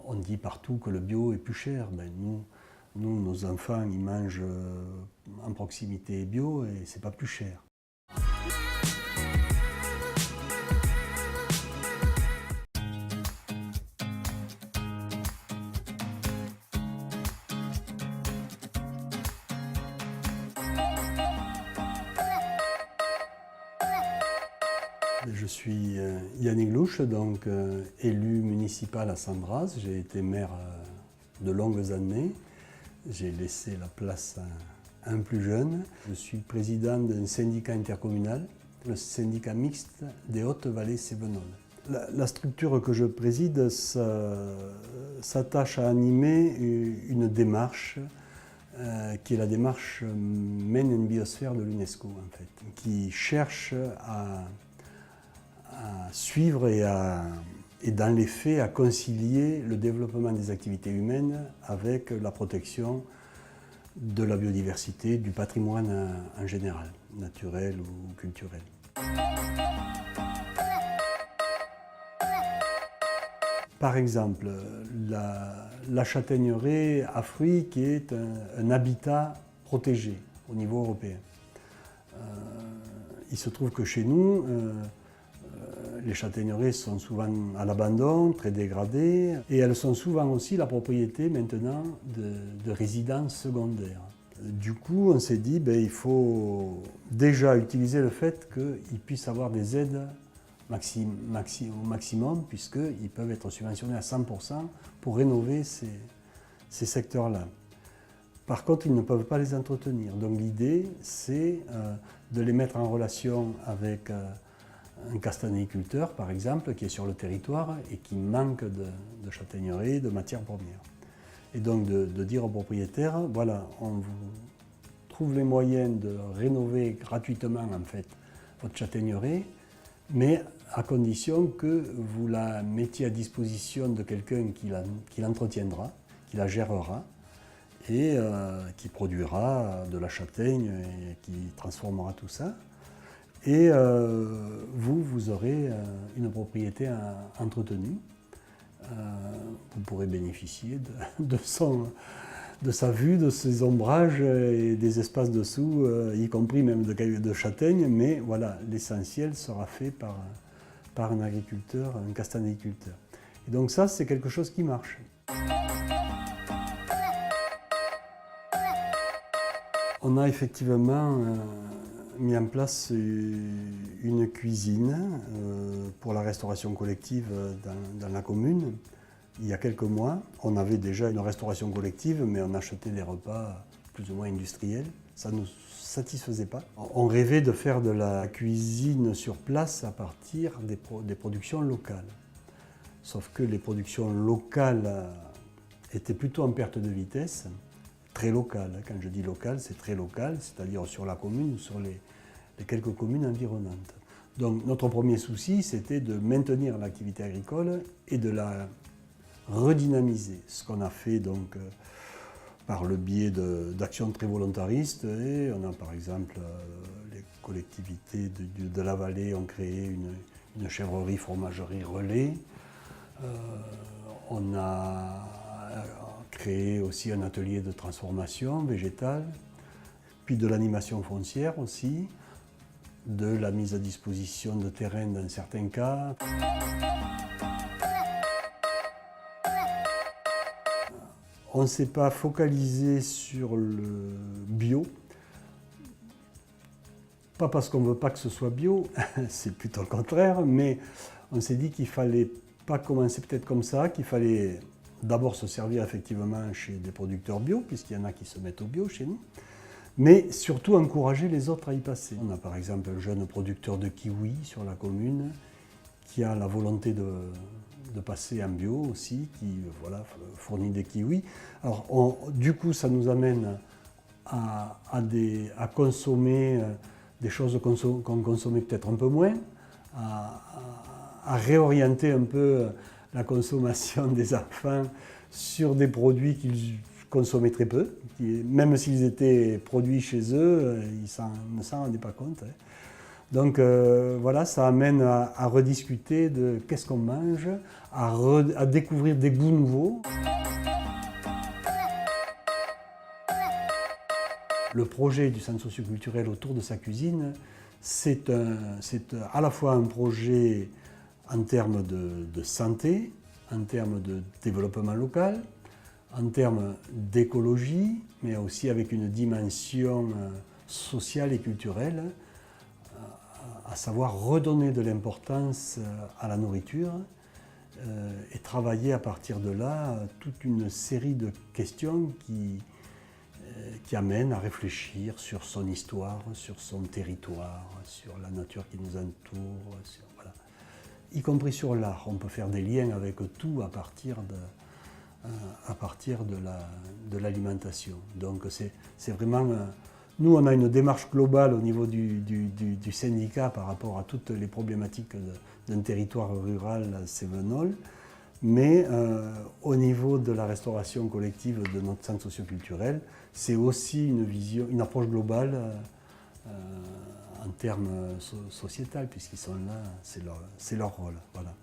On dit partout que le bio est plus cher. Ben nous, nos enfants, ils mangent en proximité bio et c'est pas plus cher. Je suis Yannick Louche, donc élu municipal à Sandras. J'ai été maire de longues années. J'ai laissé la place à un plus jeune. Je suis président d'un syndicat intercommunal, le syndicat mixte des Hautes-Vallées Cévenols. La structure que je préside s'attache à animer une démarche qui est la démarche Maine une biosphère de l'UNESCO, en fait, qui cherche à suivre et dans les faits à concilier le développement des activités humaines avec la protection de la biodiversité, du patrimoine en général, naturel ou culturel. Par exemple, la châtaigneraie à fruits qui est un habitat protégé au niveau européen. Il se trouve que chez nous, les châtaigneraies sont souvent à l'abandon, très dégradées, et elles sont souvent aussi la propriété maintenant de résidences secondaires. Du coup, on s'est dit il faut déjà utiliser le fait qu'ils puissent avoir des aides au maximum, puisqu'ils peuvent être subventionnés à 100% pour rénover ces secteurs-là. Par contre, ils ne peuvent pas les entretenir. Donc l'idée, c'est de les mettre en relation avec un castanéiculteur, par exemple, qui est sur le territoire et qui manque de châtaigneraies, de matières premières. Et donc de dire aux propriétaires, voilà, on vous trouve les moyens de rénover gratuitement en fait votre châtaigneraie, mais à condition que vous la mettiez à disposition de quelqu'un qui l'entretiendra, qui la gérera et qui produira de la châtaigne et qui transformera tout ça. Et vous aurez une propriété entretenue. Vous pourrez bénéficier de sa vue, de ses ombrages et des espaces dessous, y compris même de châtaignes, mais voilà, l'essentiel sera fait par un agriculteur, un castanéiculteur. Et donc ça, c'est quelque chose qui marche. On a effectivement mis en place une cuisine pour la restauration collective dans la commune. Il y a quelques mois, on avait déjà une restauration collective, mais on achetait des repas plus ou moins industriels. Ça ne nous satisfaisait pas. On rêvait de faire de la cuisine sur place à partir des productions locales. Sauf que les productions locales étaient plutôt en perte de vitesse. Très local. Quand je dis local, c'est très local, c'est-à-dire sur la commune ou sur les quelques communes environnantes. Donc notre premier souci, c'était de maintenir l'activité agricole et de la redynamiser. Ce qu'on a fait donc par le biais d'actions très volontaristes. Et on a par exemple les collectivités de la vallée ont créé une chèvrerie fromagerie relais. On a créé aussi un atelier de transformation végétale, puis de l'animation foncière aussi, de la mise à disposition de terrain dans certains cas. On ne s'est pas focalisé sur le bio, pas parce qu'on ne veut pas que ce soit bio, c'est plutôt le contraire, mais on s'est dit qu'il ne fallait pas commencer peut-être comme ça, qu'il fallait d'abord se servir effectivement chez des producteurs bio, puisqu'il y en a qui se mettent au bio chez nous, mais surtout encourager les autres à y passer. On a par exemple un jeune producteur de kiwi sur la commune qui a la volonté de passer en bio aussi, qui voilà, fournit des kiwis. Alors du coup, ça nous amène à consommer des choses qu'on consommait peut-être un peu moins, à réorienter un peu la consommation des enfants sur des produits qu'ils consommaient très peu, même s'ils étaient produits chez eux, ils ne s'en rendaient pas compte. Donc voilà, ça amène à rediscuter de qu'est-ce qu'on mange, à découvrir des goûts nouveaux. Le projet du centre socioculturel autour de sa cuisine, c'est à la fois un projet en termes de santé, en termes de développement local, en termes d'écologie, mais aussi avec une dimension sociale et culturelle, à savoir redonner de l'importance à la nourriture et travailler à partir de là toute une série de questions qui amènent à réfléchir sur son histoire, sur son territoire, sur la nature qui nous entoure, voilà. Y compris sur l'art. On peut faire des liens avec tout à partir de l'alimentation. Donc c'est vraiment... Nous, on a une démarche globale au niveau du syndicat par rapport à toutes les problématiques d'un territoire rural cévenol, mais au niveau de la restauration collective de notre centre socioculturel, c'est aussi une approche globale en termes sociétal, puisqu'ils sont là, c'est leur rôle. Voilà.